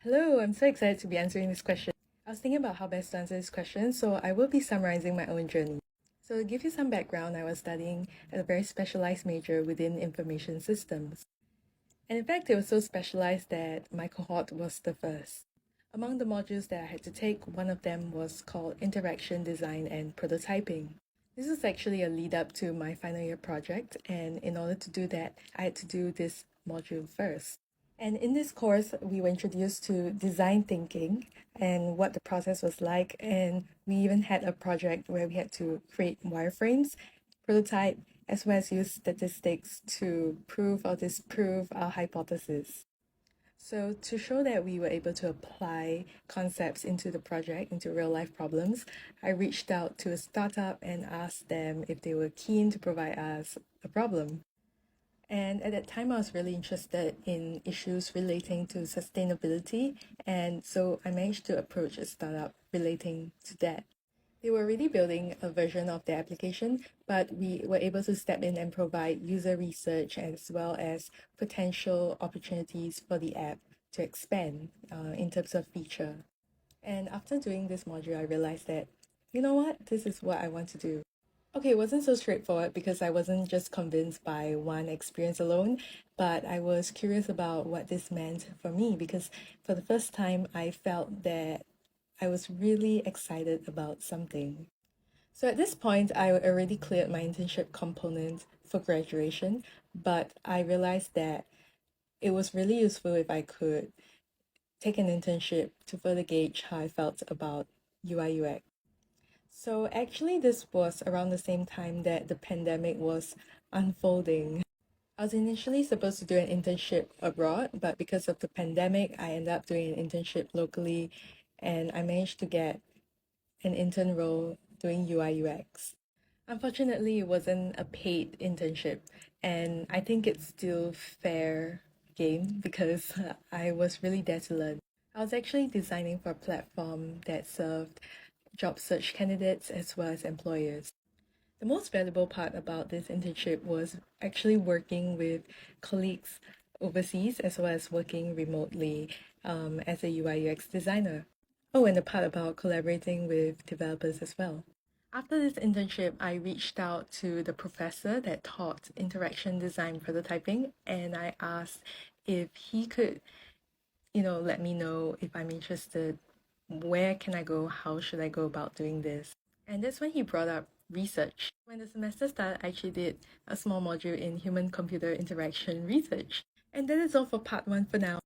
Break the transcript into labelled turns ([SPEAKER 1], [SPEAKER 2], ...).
[SPEAKER 1] Hello, I'm so excited to be answering this question. I was thinking about how best to answer this question, so I will be summarizing my own journey. So, to give you some background, I was studying at a very specialized major within information systems. And in fact, it was so specialized that my cohort was the first. Among the modules that I had to take, one of them was called Interaction Design and Prototyping. This was actually a lead up to my final year project, and in order to do that, I had to do this module first. And in this course, we were introduced to design thinking and what the process was like. And we even had a project where we had to create wireframes, prototype, as well as use statistics to prove or disprove our hypothesis. So, to show that we were able to apply concepts into the project, into real life problems, I reached out to a startup and asked them if they were keen to provide us a problem. And at that time, I was really interested in issues relating to sustainability. And so I managed to approach a startup relating to that. They were already building a version of their application, but we were able to step in and provide user research as well as potential opportunities for the app to expand in terms of feature. And after doing this module, I realized that, you know what, this is what I want to do. Okay, it wasn't so straightforward because I wasn't just convinced by one experience alone, but I was curious about what this meant for me because for the first time I felt that I was really excited about something. So at this point, I already cleared my internship component for graduation, but I realized that it was really useful if I could take an internship to further gauge how I felt about UIUX. So actually, this was around the same time that the pandemic was unfolding. I was initially supposed to do an internship abroad, but because of the pandemic, I ended up doing an internship locally and I managed to get an intern role doing UI/UX. Unfortunately, it wasn't a paid internship, and I think it's still fair game because I was really there to learn. I was actually designing for a platform that served job search candidates as well as employers. The most valuable part about this internship was actually working with colleagues overseas as well as working remotely as a UI/UX designer. Oh, and the part about collaborating with developers as well. After this internship, I reached out to the professor that taught interaction design prototyping and I asked if he could, let me know if I'm interested, where can I go, how should I go about doing this? And that's when he brought up research. When the semester started, I actually did a small module in human computer interaction research. And that is all for part one for now.